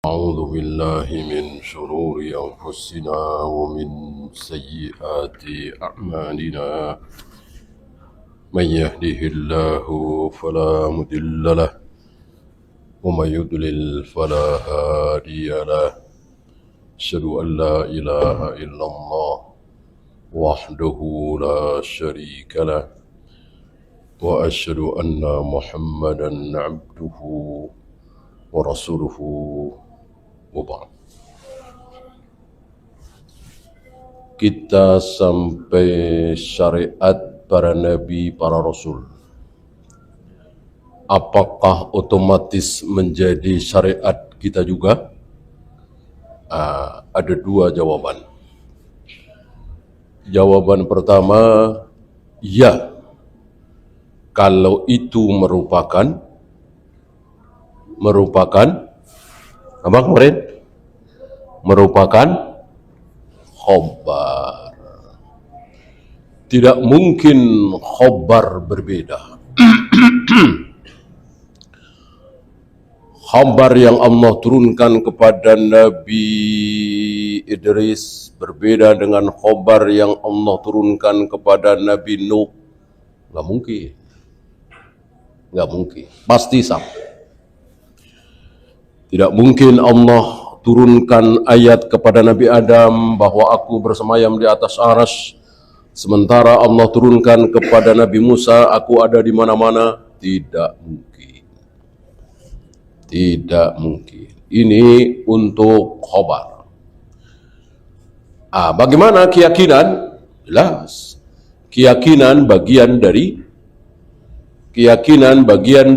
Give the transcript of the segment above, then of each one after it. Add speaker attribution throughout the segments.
Speaker 1: أعوذ بالله من شرور أنفسنا ومن سيئات أعمالنا من يهده الله فلا مضل له ومن يضلل فلا هادي له أشهد أن لا إله إلا الله وحده لا شريك له وأشهد أن محمدا عبده ورسوله وبعد. Kita sampai syariat para nabi, para rasul. Apakah otomatis menjadi syariat kita juga? Ada dua jawaban. Jawaban pertama, ya. Kalau itu merupakan apa kemarin? Merupakan khobar. Tidak mungkin khobar berbeda. Khobar yang Allah turunkan kepada Nabi Idris berbeda dengan khobar yang Allah turunkan kepada Nabi Nuh. Nggak mungkin. Pasti sama. Tidak mungkin Allah turunkan ayat kepada Nabi Adam bahwa aku bersemayam di atas arsy, sementara Allah turunkan kepada Nabi Musa aku ada di mana-mana. Tidak mungkin. Ini untuk khobar. Bagaimana keyakinan? Jelas. Keyakinan bagian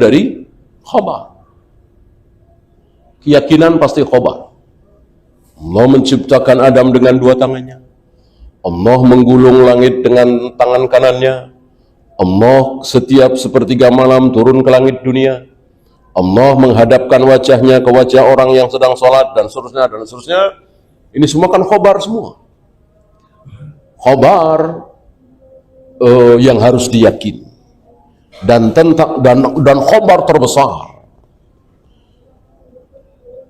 Speaker 1: dari khobar. Keyakinan pasti khobar. Allah menciptakan Adam dengan dua tangannya. Allah menggulung langit dengan tangan kanannya. Allah setiap sepertiga malam turun ke langit dunia. Allah menghadapkan wajahnya ke wajah orang yang sedang sholat dan seterusnya. Ini semua kan khobar semua. Khobar yang harus diyakini. Dan khobar terbesar.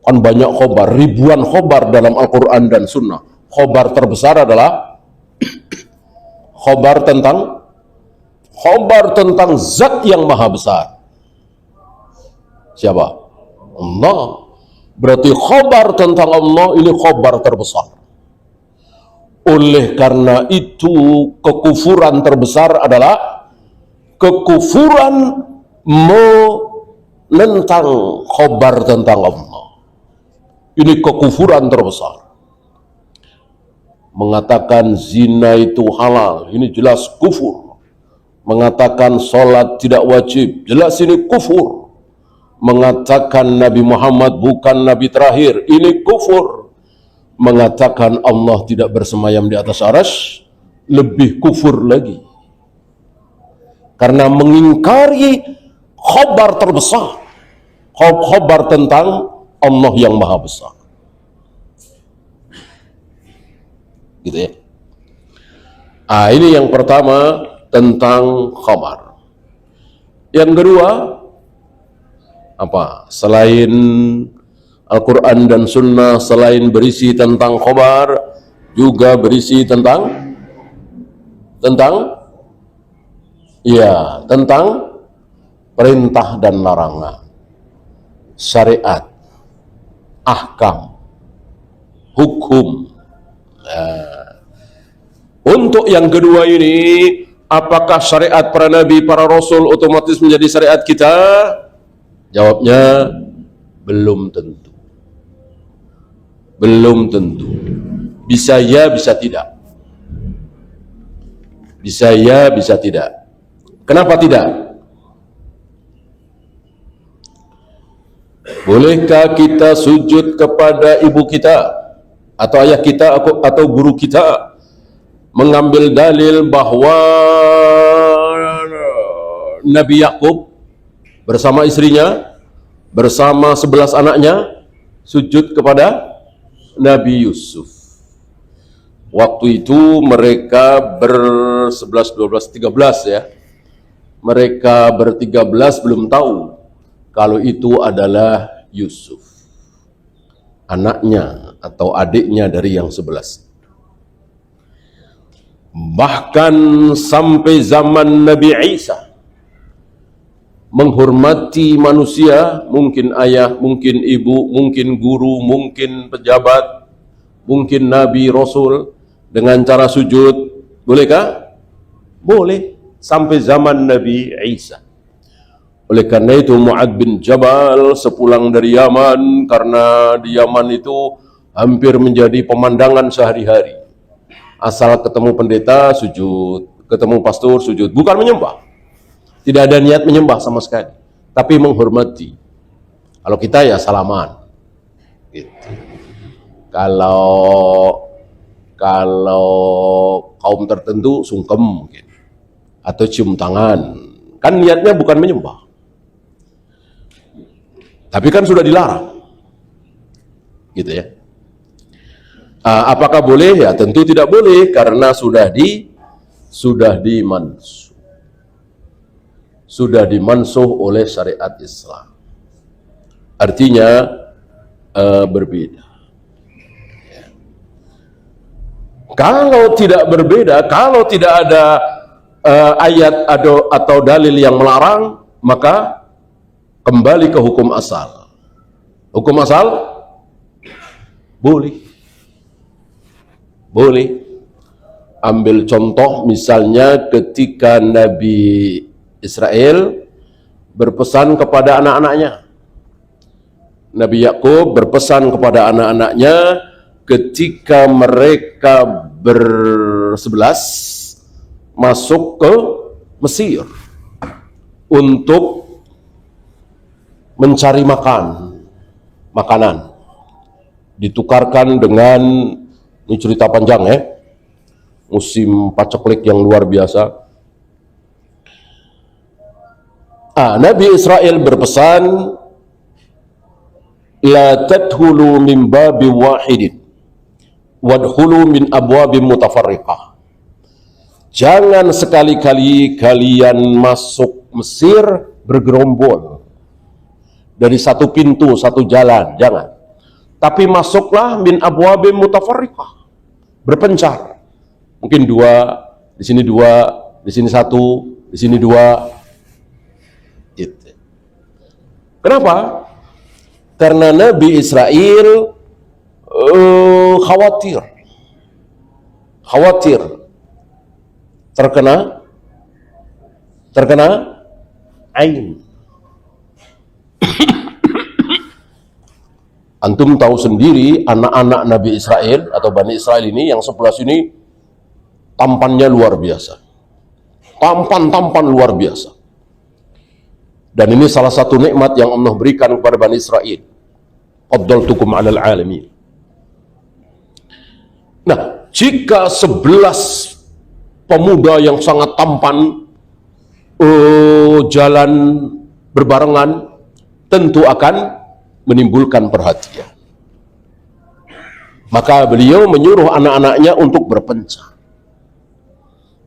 Speaker 1: Kan banyak khobar, ribuan khobar dalam Al-Quran dan Sunnah. Khobar terbesar adalah khobar tentang zat yang maha besar. Siapa? Allah. Berarti khobar tentang Allah ini khobar terbesar. Oleh karena itu kekufuran terbesar adalah kekufuran menentang khobar tentang Allah. Ini kekufuran terbesar. Mengatakan zina itu halal, ini jelas kufur. Mengatakan sholat tidak wajib, jelas ini kufur. Mengatakan Nabi Muhammad bukan Nabi terakhir, ini kufur. Mengatakan Allah tidak bersemayam di atas arsy, lebih kufur lagi. Karena mengingkari khobar terbesar, khobar tentang Allah yang maha besar. Gitu ya. Ini yang pertama tentang khabar. Yang kedua, apa? Selain Al-Quran dan Sunnah, selain berisi tentang khabar, juga berisi tentang perintah dan larangan, syariat, ahkam, hukum. Untuk yang kedua ini, apakah syariat para nabi, para rasul otomatis menjadi syariat kita? Jawabnya belum tentu. Bisa ya, bisa tidak. Kenapa tidak? Bolehkah kita sujud kepada ibu kita atau ayah kita atau guru kita mengambil dalil bahwa Nabi Yakub bersama istrinya, bersama 11 anaknya sujud kepada Nabi Yusuf? Waktu itu mereka ber-11, 12, 13 ya. Mereka ber-13 belum tahu kalau itu adalah Yusuf. anaknya atau adiknya dari yang 11. Bahkan sampai zaman Nabi Isa, menghormati manusia, mungkin ayah, mungkin ibu, mungkin guru, mungkin pejabat, mungkin nabi, rasul, dengan cara sujud. Bolehkah? Boleh, sampai zaman Nabi Isa. Oleh karena itu Mu'adz bin Jabal sepulang dari Yaman, karena di Yaman itu hampir menjadi pemandangan sehari-hari. Asal ketemu pendeta sujud, ketemu pastor sujud, bukan menyembah. Tidak ada niat menyembah sama sekali, tapi menghormati. Kalau kita ya salaman. Gitu. Kalau kaum tertentu sungkem mungkin, atau cium tangan. Kan niatnya bukan menyembah. Tapi kan sudah dilarang. Gitu ya. Apakah boleh? Ya tentu tidak boleh, karena sudah dimansuh. Sudah dimansuh oleh syariat Islam. Artinya berbeda. Ya. Kalau tidak berbeda, kalau tidak ada ayat atau dalil yang melarang, maka kembali ke hukum asal. Hukum asal boleh. Boleh. Ambil contoh misalnya ketika Nabi Israel berpesan kepada anak-anaknya. Nabi Yakub berpesan kepada anak-anaknya ketika mereka bersebelas masuk ke Mesir untuk mencari makanan. Ditukarkan dengan, ini cerita panjang ya, musim paceklik yang luar biasa. Nabi Israel berpesan, la tadkhulu min babi wahidin wadkhulu min abwabin mutafarriqah. Jangan sekali-kali kalian masuk Mesir bergerombol dari satu pintu, satu jalan, jangan. Tapi masuklah min abwabin mutafarriqah, berpencar. Mungkin dua, di sini satu, di sini dua. Gitu. Kenapa? Karena Nabi Israel khawatir terkena ain. Antum tahu sendiri anak-anak Nabi Israel atau Bani Israel ini yang 11 ini tampannya luar biasa. Tampan luar biasa. Dan ini salah satu nikmat yang Allah berikan kepada Bani Israel. Faddaltukum 'alal 'alamin. Nah, jika 11 pemuda yang sangat tampan jalan berbarengan, tentu akan menimbulkan perhatian. Maka beliau menyuruh anak-anaknya untuk berpencar,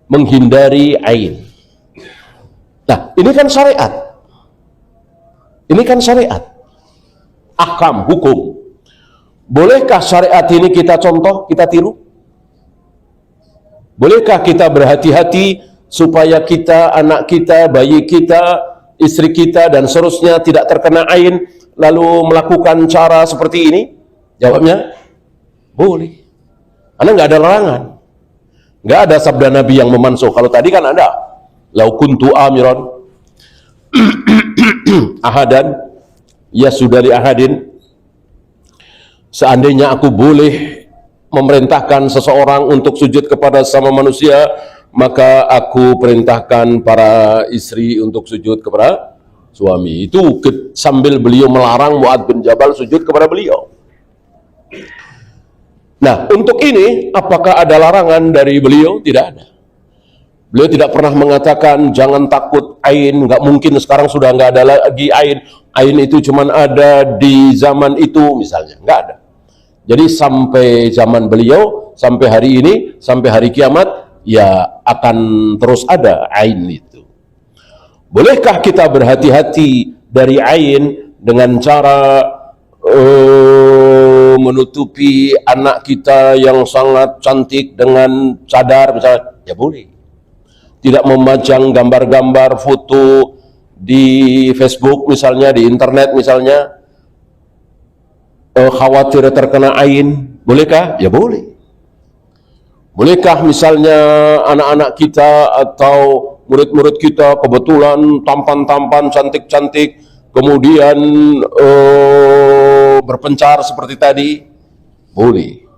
Speaker 1: menghindari ain. Nah, ini kan syariat. Ini kan syariat. Ahkam, hukum. Bolehkah syariat ini kita contoh, kita tiru? Bolehkah kita berhati-hati supaya kita, anak kita, bayi kita, istri kita, dan seterusnya tidak terkena ain, lalu melakukan cara seperti ini? Jawabnya, boleh. Karena nggak ada larangan. Nggak ada sabda Nabi yang memansuh. Kalau tadi kan ada. Lau kuntu amiran ahadan, ya sudah li ahadin. Seandainya aku boleh memerintahkan seseorang untuk sujud kepada sama manusia, maka aku perintahkan para istri untuk sujud kepada suami. Itu sambil beliau melarang Mu'adz bin Jabal sujud kepada beliau. Nah, untuk ini apakah ada larangan dari beliau? Tidak ada. Beliau tidak pernah mengatakan jangan takut ain, nggak mungkin sekarang sudah nggak ada lagi ain. Ain itu cuma ada di zaman itu misalnya, nggak ada. Jadi sampai zaman beliau, sampai hari ini, sampai hari kiamat, ya akan terus ada ain itu. Bolehkah kita berhati-hati dari ain dengan cara menutupi anak kita yang sangat cantik dengan cadar misalnya, ya boleh. Tidak memajang gambar-gambar foto di Facebook misalnya, di internet misalnya, khawatir terkena ain, bolehkah? Ya boleh. Bolehkah misalnya anak-anak kita atau murid-murid kita kebetulan tampan-tampan, cantik-cantik, kemudian berpencar seperti tadi? Boleh.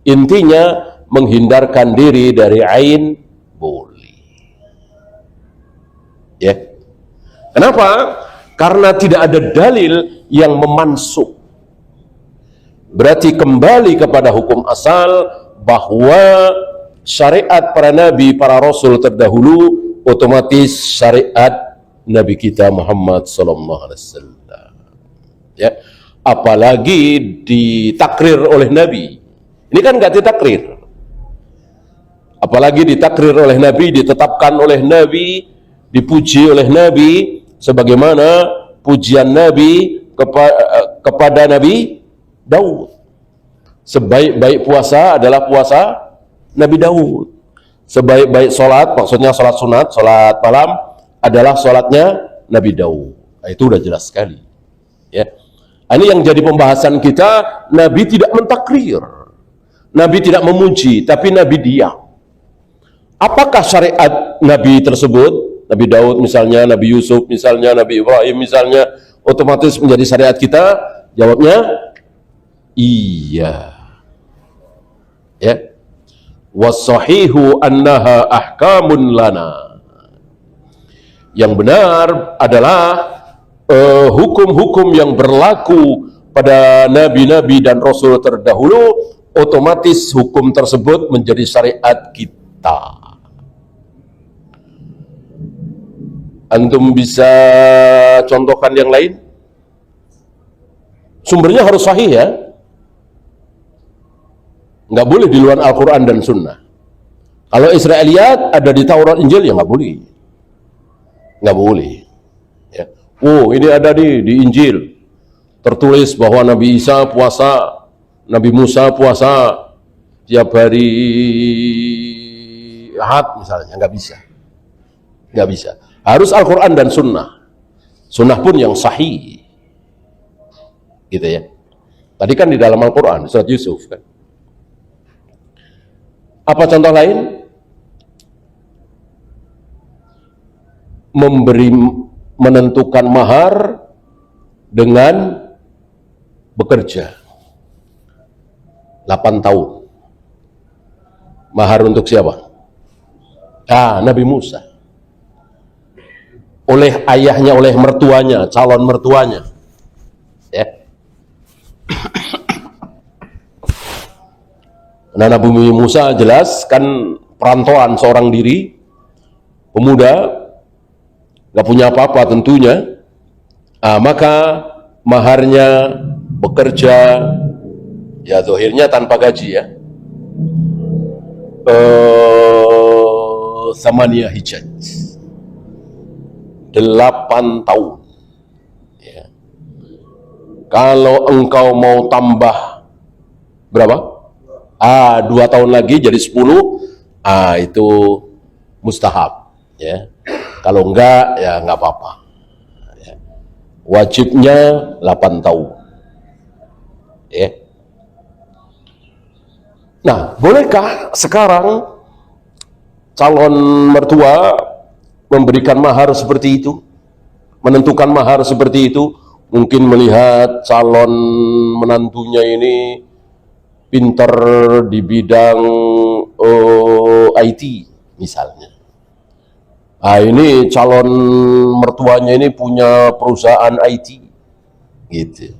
Speaker 1: Intinya menghindarkan diri dari ain, boleh. Ya. Kenapa? Karena tidak ada dalil yang memansuh. Berarti kembali kepada hukum asal bahwa syariat para nabi, para rasul terdahulu otomatis syariat Nabi kita Muhammad sallallahu alaihi wasallam. Ya. Apalagi ditakrir oleh Nabi. Ini kan enggak ditakrir. Apalagi ditakrir oleh Nabi, ditetapkan oleh Nabi, dipuji oleh Nabi sebagaimana pujian Nabi kepada Nabi Daud. Sebaik-baik puasa adalah puasa Nabi Daud. Sebaik-baik sholat, maksudnya sholat sunat, sholat malam, adalah sholatnya Nabi Daud. Nah, itu udah jelas sekali. Ya. Ini yang jadi pembahasan kita. Nabi tidak mentakrir, Nabi tidak memuji, tapi Nabi diam. Apakah syariat Nabi tersebut, Nabi Daud misalnya, Nabi Yusuf misalnya, Nabi Ibrahim misalnya, otomatis menjadi syariat kita? Jawabnya iya. Ya. Wassahihu annaha ahkamun lana. Yang benar adalah hukum-hukum yang berlaku pada nabi-nabi dan rasul terdahulu, otomatis hukum tersebut menjadi syariat kita. Antum bisa contohkan yang lain? Sumbernya harus sahih ya. Nggak boleh di luar Al-Quran dan Sunnah. Kalau Israiliyat ada di Taurat Injil, ya nggak boleh. Nggak boleh. Ya. Oh, ini ada di Injil. Tertulis bahwa Nabi Isa puasa, Nabi Musa puasa tiap hari Ahad misalnya. Nggak bisa. Nggak bisa. Harus Al-Quran dan Sunnah. Sunnah pun yang sahih. Gitu ya. Tadi kan di dalam Al-Quran, surat Yusuf kan. Apa contoh lain? Menentukan mahar dengan bekerja 8 tahun. Mahar untuk siapa? Nabi Musa. Oleh ayahnya, oleh mertuanya, calon mertuanya. Ya. Nah, Nabi Musa jelas kan perantauan seorang diri, pemuda, gak punya apa-apa tentunya, maka maharnya bekerja, ya zahirnya tanpa gaji ya, Samaniyah hijaj, 8 tahun ya. Kalau engkau mau tambah berapa? 2 tahun lagi jadi 10, itu mustahab ya. Kalau enggak ya enggak apa-apa ya. Wajibnya 8 tahun ya. Nah, bolehkah sekarang calon mertua memberikan mahar seperti itu, menentukan mahar seperti itu? Mungkin melihat calon menantunya ini pintar di bidang IT misalnya. Ini calon mertuanya ini punya perusahaan IT, gitu.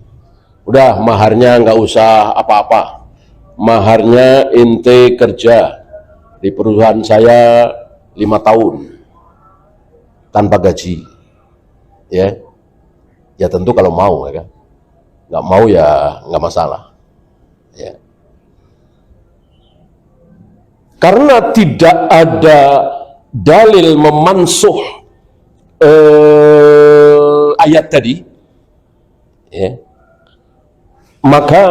Speaker 1: Udah maharnya nggak usah apa-apa, maharnya ente kerja di perusahaan saya 5 tahun tanpa gaji, ya. Ya tentu kalau mau ya kan, nggak mau ya nggak masalah, ya. Karena tidak ada dalil memansuh ayat tadi, ya, maka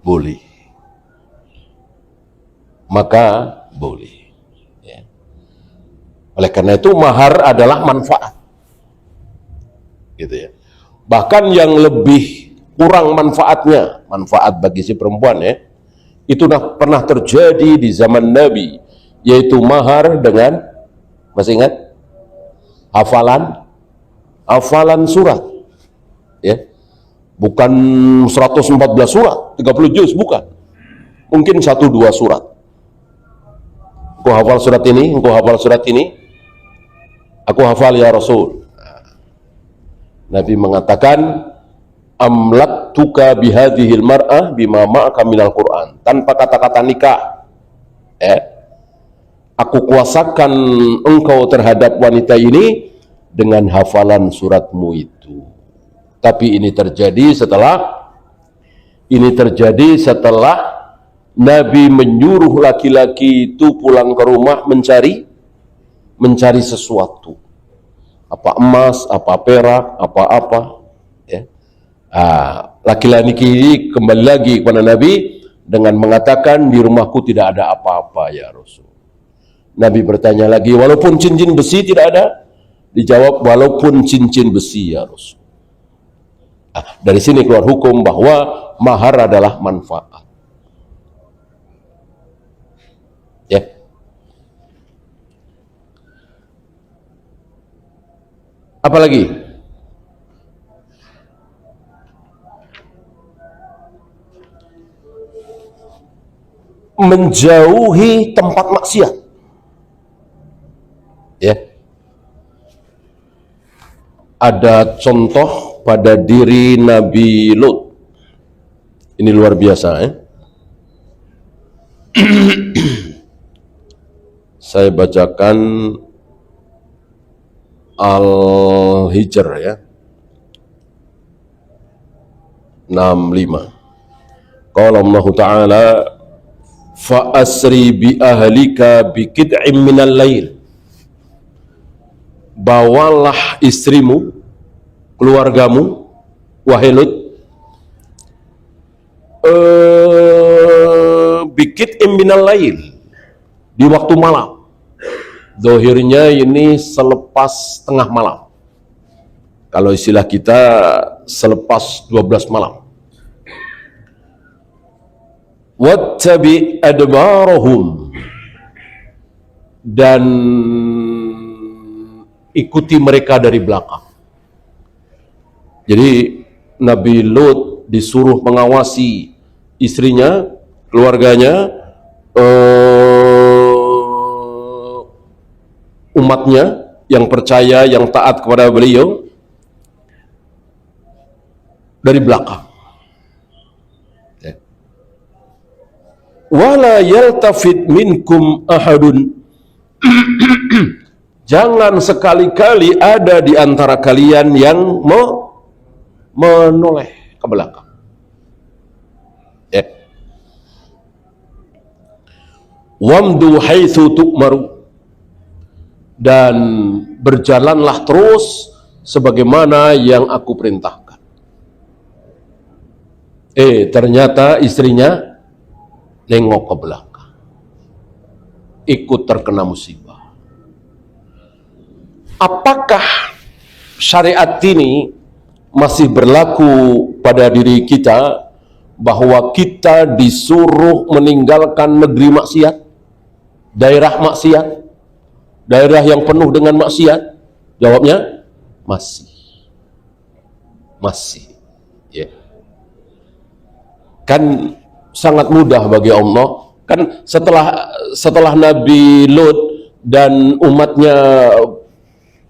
Speaker 1: boleh. Maka boleh. Ya. Oleh karena itu mahar adalah manfaat. Gitu ya. Bahkan yang lebih kurang manfaatnya, manfaat bagi si perempuan ya, itu pernah terjadi di zaman Nabi, yaitu mahar dengan, masih ingat? Hafalan surat. Ya. Bukan 114 surat, 30 juz, bukan. Mungkin 1-2 surat. Engkau hafal surat ini, engkau hafal surat ini, aku hafal ya Rasul. Nabi mengatakan, amlaktuka bihadhil mar'ah bima ma'aka minal Qur'an, tanpa kata-kata nikah. Aku kuasakan engkau terhadap wanita ini dengan hafalan suratmu itu. Tapi ini terjadi setelah Nabi menyuruh laki-laki itu pulang ke rumah mencari sesuatu, apa emas, apa perak, apa-apa. Ya. Laki-laki ini kembali lagi kepada Nabi dengan mengatakan, di rumahku tidak ada apa-apa ya Rasul. Nabi bertanya lagi, walaupun cincin besi tidak ada? Dijawab, walaupun cincin besi ya Rasul. Dari sini keluar hukum bahwa mahar adalah manfaat. Ya. Apalagi? Menjauhi tempat maksiat. Ya. Ada contoh pada diri Nabi Lut. Ini luar biasa ya. Saya bacakan Al-Hijr ya, 65. Qala Allah Ta'ala, fa asri bi ahlika bi qit'in minal lail. Bawalah istrimu, keluargamu, wahai Lut, bi qit'in minal lail, di waktu malam. Dohirnya ini selepas tengah malam. Kalau istilah kita selepas 12 malam. Wattabi adbarahum, dan ikuti mereka dari belakang. Jadi Nabi Lut disuruh mengawasi istrinya, keluarganya, umatnya yang percaya, yang taat kepada beliau, dari belakang. Wala yaltafit minkum ahadun, jangan sekali-kali ada di antara kalian yang menoleh ke belakang. Wamdu haitsu tu'maru, dan berjalanlah terus sebagaimana yang aku perintahkan. Ternyata istrinya nengok ke belakang, ikut terkena musibah. Apakah syariat ini masih berlaku pada diri kita, bahwa kita disuruh meninggalkan negeri maksiat, daerah maksiat, daerah yang penuh dengan maksiat? Jawabnya masih. Ya. Kan sangat mudah bagi Allah. Kan setelah Nabi Lut dan umatnya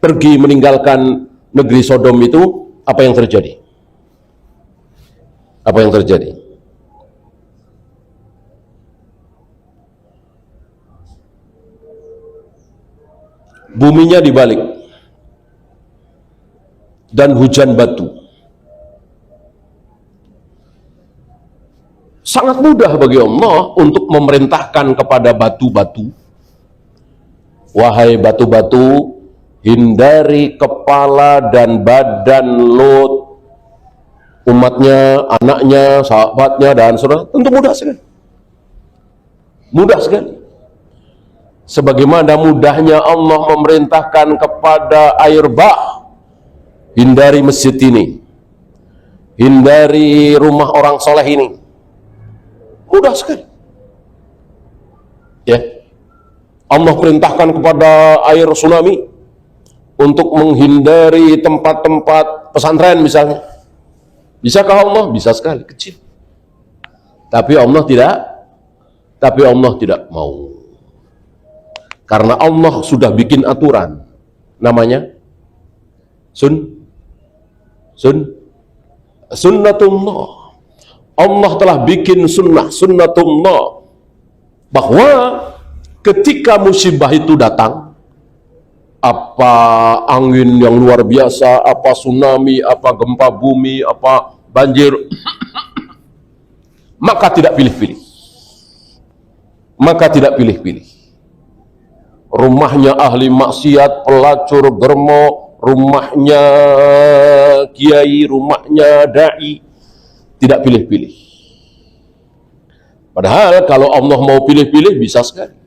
Speaker 1: pergi meninggalkan negeri Sodom itu, apa yang terjadi? Apa yang terjadi? Buminya dibalik dan hujan batu. Sangat mudah bagi Allah untuk memerintahkan kepada batu-batu, wahai batu-batu, hindari kepala dan badan Lut, umatnya, anaknya, sahabatnya, dan saudara, tentu mudah sekali. Mudah sekali. Sebagaimana mudahnya Allah memerintahkan kepada air bah, hindari masjid ini, hindari rumah orang soleh ini. Mudah sekali. Ya. Allah perintahkan kepada air tsunami untuk menghindari tempat-tempat pesantren misalnya. Bisakah Allah? Bisa sekali, kecil. Tapi Allah tidak mau. Karena Allah sudah bikin aturan, namanya sunnatullah. Allah telah bikin sunnatullah, bahwa ketika musibah itu datang, apa angin yang luar biasa, apa tsunami, apa gempa bumi, apa banjir, maka tidak pilih-pilih. Rumahnya ahli maksiat, pelacur, germo, rumahnya kiai, rumahnya dai, tidak pilih-pilih. Padahal kalau Allah mau pilih-pilih, bisa sekali.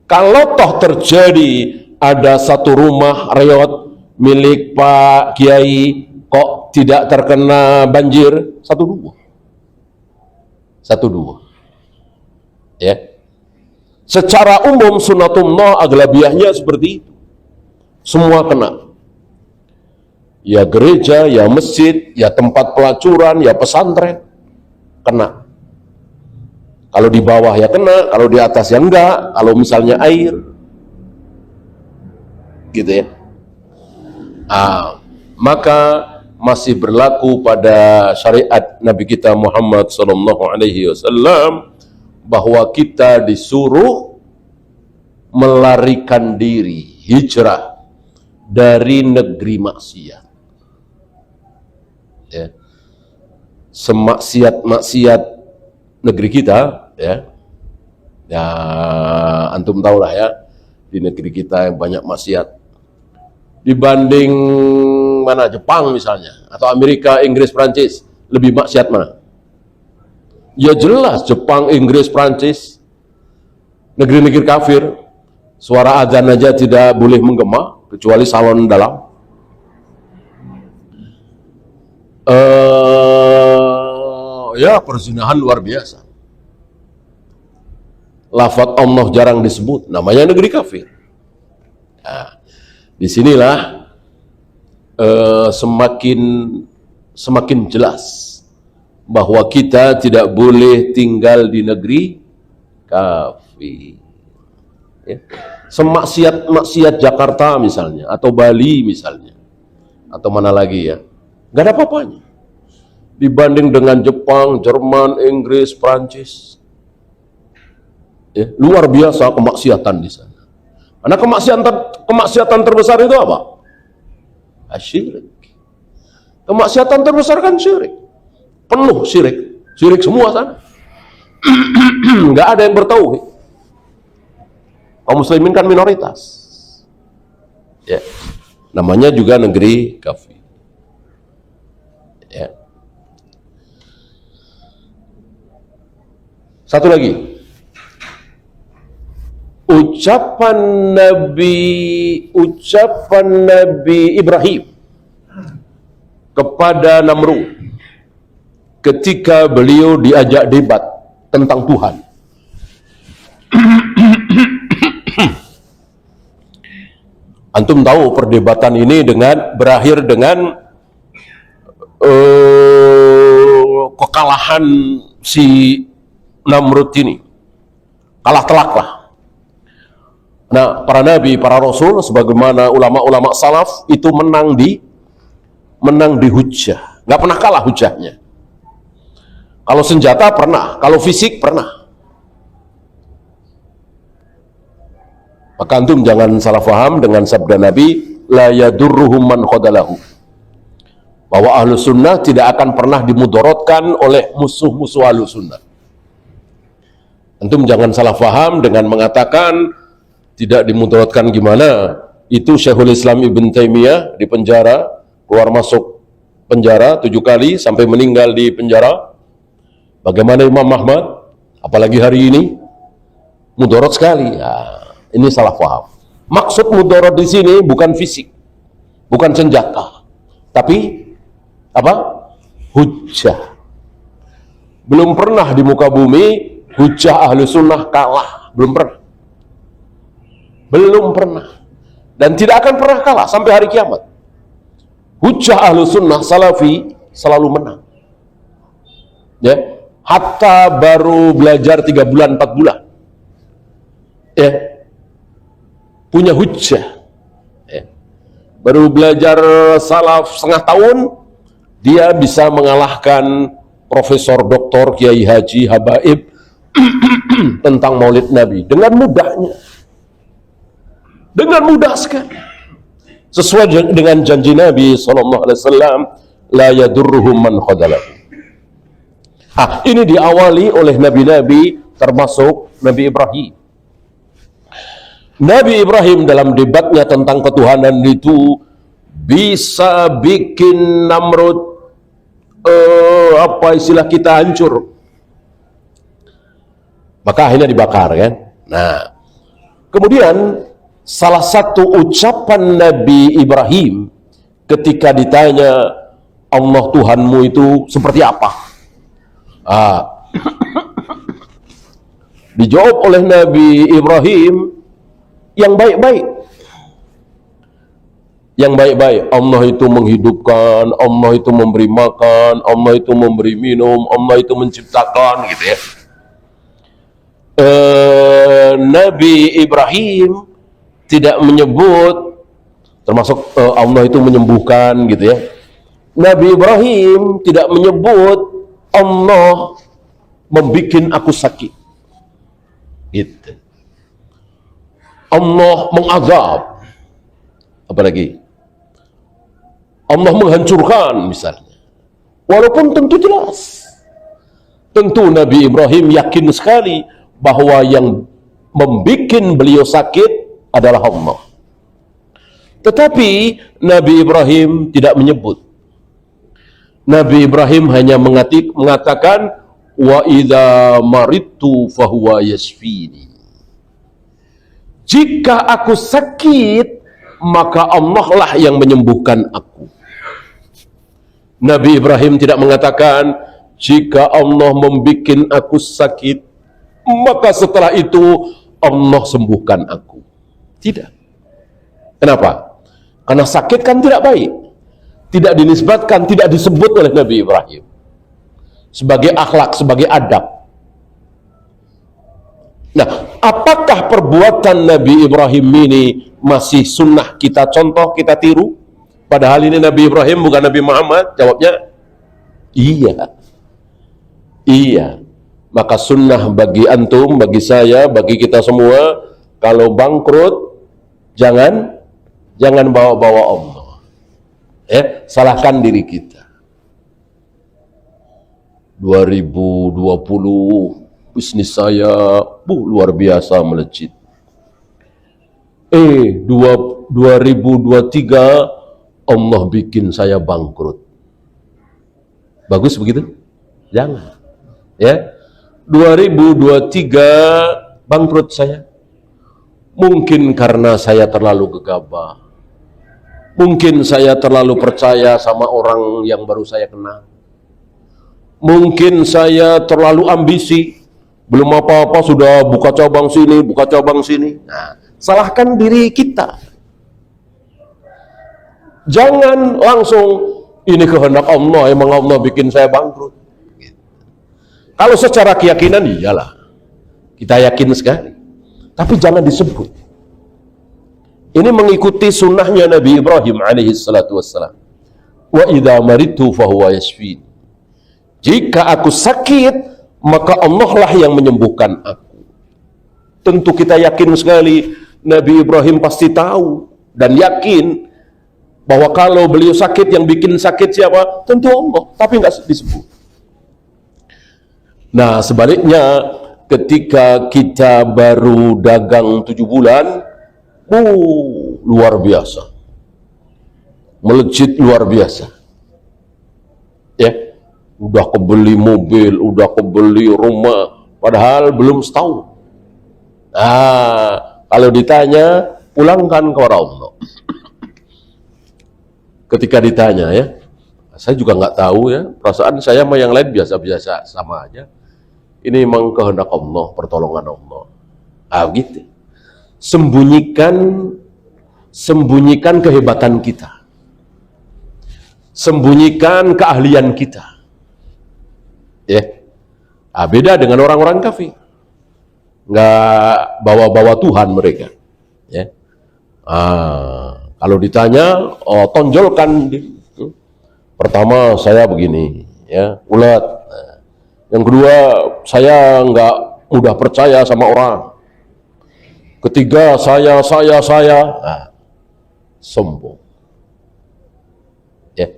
Speaker 1: Kalau toh terjadi ada satu rumah reot milik Pak Kiai kok tidak terkena banjir, satu dua. Ya. Secara umum sunnatullah aglabiahnya seperti itu. Semua kena. Ya gereja, ya masjid, ya tempat pelacuran, ya pesantren, kena. Kalau di bawah ya kena, kalau di atas ya enggak, kalau misalnya air. Gitu ya. Maka masih berlaku pada syariat Nabi kita Muhammad SAW bahwa kita disuruh melarikan diri, hijrah dari negeri maksiat. Ya. Semaksiat-maksiat negeri kita, ya antum tahulah ya, di negeri kita yang banyak maksiat dibanding mana, Jepang misalnya, atau Amerika, Inggris, Prancis, lebih maksiat mana? Ya jelas Jepang, Inggris, Prancis, negeri-negeri kafir, suara azan aja tidak boleh menggema kecuali salon dalam. Ya perzinahan luar biasa. Lafaz Allah jarang disebut, namanya negeri kafir. Nah, disinilah semakin jelas bahwa kita tidak boleh tinggal di negeri kafir. Ya. Semaksiat Jakarta misalnya, atau Bali misalnya, atau mana lagi ya, nggak ada apa-apanya dibanding dengan Jepang, Jerman, Inggris, Prancis. Ya, luar biasa kemaksiatan di sana. Karena kemaksiatan terbesar itu apa? Syirik. Kemaksiatan terbesar kan syirik. Penuh syirik semua sana. Nggak ada yang bertauhid. Kaum muslimin kan minoritas. Ya. Namanya juga negeri kafir. Ya. Satu lagi. Ucapan Nabi Ibrahim kepada Namrud ketika beliau diajak debat tentang Tuhan. Antum tahu perdebatan ini berakhir dengan kekalahan si Namrud ini. Kalah telak lah. Nah, para nabi, para rasul, sebagaimana ulama-ulama salaf itu menang di hujjah. Nggak pernah kalah hujjahnya. Kalau senjata pernah, kalau fisik pernah. Maka antum jangan salah faham dengan sabda Nabi, la yadurruhum man khadalahu. Bahwa ahlu sunnah tidak akan pernah dimudorotkan oleh musuh-musuh ahlu sunnah. Antum jangan salah faham dengan mengatakan tidak dimudorotkan gimana. Itu Syekhul Islam Ibn Taimiyah di penjara, keluar masuk penjara 7 kali sampai meninggal di penjara. Bagaimana Imam Ahmad? Apalagi hari ini, mudarat sekali. Ya, ini salah paham. Maksud mudarat di sini bukan fisik, bukan senjata, tapi apa? Hujjah. Belum pernah di muka bumi hujjah ahlu sunnah kalah, belum pernah. Belum pernah. Dan tidak akan pernah kalah sampai hari kiamat. Hujjah ahlu sunnah salafi selalu menang. Ya, hatta baru belajar 3 bulan 4 bulan. Ya, punya hujjah. Ya. Baru belajar salaf setengah tahun, dia bisa mengalahkan profesor, doktor, kiai haji, habaib tentang maulid Nabi dengan mudahnya. Dengan mudah sekali. Sesuai dengan janji Nabi SAW, la yadurruhum man khadalahu. Ini diawali oleh nabi-nabi, termasuk Nabi Ibrahim. Nabi Ibrahim dalam debatnya tentang ketuhanan itu bisa bikin Namrud apa istilah kita, hancur. Maka akhirnya dibakar kan. Nah, kemudian salah satu ucapan Nabi Ibrahim ketika ditanya Allah Tuhanmu itu seperti apa? Dijawab oleh Nabi Ibrahim yang baik-baik. Yang baik-baik. Allah itu menghidupkan, Allah itu memberi makan, Allah itu memberi minum, Allah itu menciptakan, gitu ya. Nabi Ibrahim tidak menyebut, termasuk Allah itu menyembuhkan, gitu ya. Nabi Ibrahim tidak menyebut Allah membikin aku sakit, gitu. Allah mengazab, apalagi Allah menghancurkan misalnya. Walaupun tentu jelas, tentu Nabi Ibrahim yakin sekali bahwa yang membikin beliau sakit adalah Allah. Tetapi Nabi Ibrahim tidak menyebut. Nabi Ibrahim hanya mengatakan wa idza maridtu fahuwa yashfini. Jika aku sakit, maka Allah lah yang menyembuhkan aku. Nabi Ibrahim tidak mengatakan jika Allah membikin aku sakit, maka setelah itu Allah sembuhkan aku. Tidak. Kenapa? Karena sakit kan tidak baik. Tidak dinisbatkan, tidak disebut oleh Nabi Ibrahim sebagai akhlak, sebagai adab. Nah, apakah perbuatan Nabi Ibrahim ini masih sunnah kita contoh, kita tiru? Padahal ini Nabi Ibrahim bukan Nabi Muhammad. Jawabnya iya. Iya. Maka sunnah bagi antum, bagi saya, bagi kita semua, kalau bangkrut jangan bawa-bawa Allah. Salahkan diri kita. 2020 bisnis saya luar biasa melejit. 2023 Allah bikin saya bangkrut. Bagus begitu? Jangan. Ya. 2023 bangkrut saya. Mungkin karena saya terlalu gegabah. Mungkin saya terlalu percaya sama orang yang baru saya kenal. Mungkin saya terlalu ambisi. Belum apa-apa sudah buka cabang sini, buka cabang sini. Nah, salahkan diri kita. Jangan langsung ini kehendak Allah, emang Allah bikin saya bangkrut. Kalau secara keyakinan iyalah, kita yakin sekali. Tapi jangan disebut. Ini mengikuti sunnahnya Nabi Ibrahim alaihi salatu wassalam. Wa idza maridtu fahuwa yashfin. Jika aku sakit, maka Allah lah yang menyembuhkan aku. Tentu kita yakin sekali Nabi Ibrahim pasti tahu dan yakin bahwa kalau beliau sakit, yang bikin sakit siapa? Tentu Allah, tapi nggak disebut. Nah, sebaliknya ketika kita baru dagang 7 bulan, luar biasa. Melejit luar biasa. udah kebeli mobil, udah kebeli rumah, padahal belum setahun. Nah, kalau ditanya, pulangkan kepada Allah. Ketika ditanya ya, saya juga nggak tahu ya, perasaan saya sama yang lain biasa-biasa sama aja. Ini memang kehendak Allah, pertolongan Allah. Gitu. Sembunyikan kehebatan kita, sembunyikan keahlian kita. Ya, beda dengan orang-orang kafir, nggak bawa-bawa Tuhan mereka. Ya, kalau ditanya, tonjolkan. Pertama, saya begini, ya, ulat. Yang kedua, saya nggak mudah percaya sama orang. Ketiga, saya. Sombong. Ya.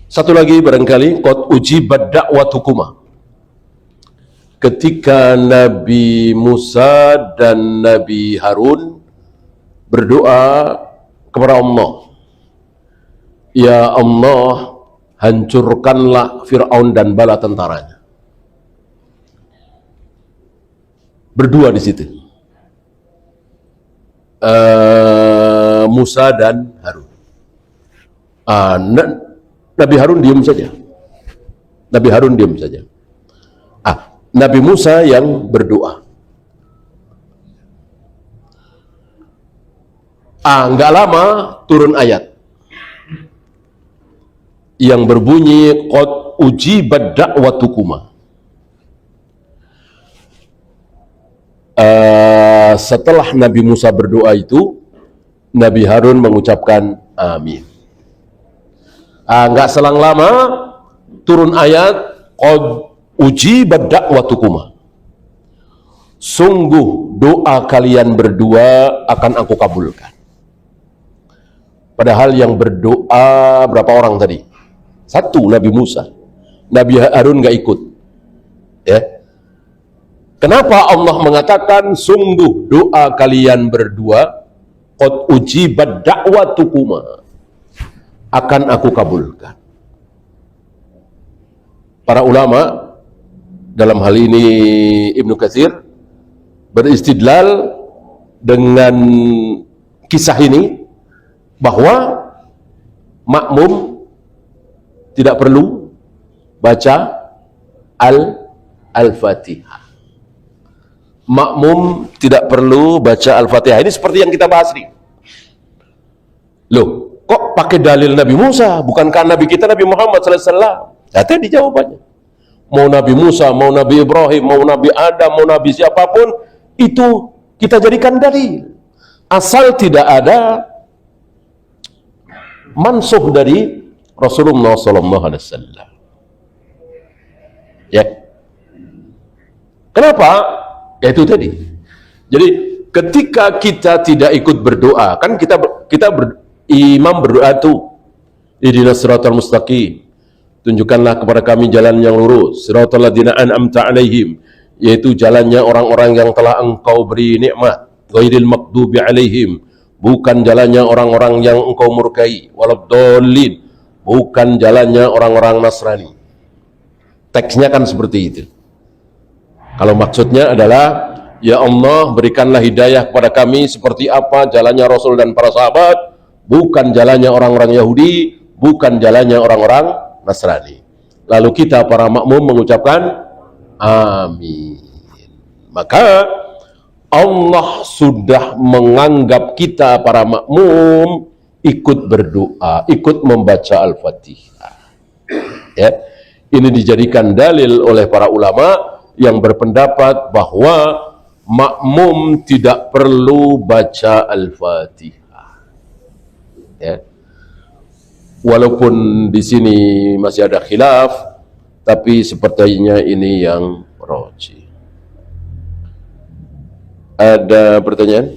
Speaker 1: Satu lagi barangkali, qad ujibat da'watukuma. Ketika Nabi Musa dan Nabi Harun berdoa kepada Allah, ya Allah, hancurkanlah Fir'aun dan bala tentaranya. Berdua di situ, Musa dan Harun. Nabi Harun diam saja. Nabi Musa yang berdoa. Nggak lama turun ayat yang berbunyi qad ujibat da'watukuma. Setelah Nabi Musa berdoa itu, Nabi Harun mengucapkan amin. Nggak selang lama turun ayat qad ujibat da'watukuma. Sungguh doa kalian berdua akan aku kabulkan. Padahal yang berdoa berapa orang tadi? Satu, Nabi Musa. Nabi Harun nggak ikut. Ya. Kenapa Allah mengatakan sungguh doa kalian berdua qad ujibat da'watukuma, akan aku kabulkan? Para ulama, dalam hal ini Ibnu Katsir, beristidlal dengan kisah ini bahwa makmum tidak perlu baca Al-Fatihah. Makmum tidak perlu baca Al-Fatihah. Ini seperti yang kita bahas nih. Loh, kok pakai dalil Nabi Musa? Bukankah Nabi kita Nabi Muhammad SAW? Tadi jawabannya. Mau Nabi Musa, mau Nabi Ibrahim, mau Nabi Adam, mau Nabi siapapun, itu kita jadikan dalil. Asal tidak ada mansuh dari Rasulullah SAW. Ya. Kenapa? Ya itu tadi. Jadi ketika kita tidak ikut berdoa, kan imam berdoa tuh, ihdinas siratal mustaqim, tunjukkanlah kepada kami jalan yang lurus, siratal ladzina an'amta alaihim, yaitu jalannya orang-orang yang telah engkau beri nikmat, ghairil maghdubi alaihim, bukan jalannya orang-orang yang engkau murkai, waladdallin, bukan jalannya orang-orang Nasrani. Teksnya kan seperti itu. Kalau maksudnya adalah, ya Allah, berikanlah hidayah kepada kami seperti apa jalannya Rasul dan para sahabat, bukan jalannya orang-orang Yahudi, bukan jalannya orang-orang Nasrani. Lalu kita para makmum mengucapkan amin. Maka Allah sudah menganggap kita para makmum ikut berdoa, ikut membaca Al-Fatihah. Ya, ini dijadikan dalil oleh para ulama yang berpendapat bahwa makmum tidak perlu baca Al-Fatihah. Ya. Walaupun di sini masih ada khilaf, tapi sepertinya ini yang rajih. Ada pertanyaan?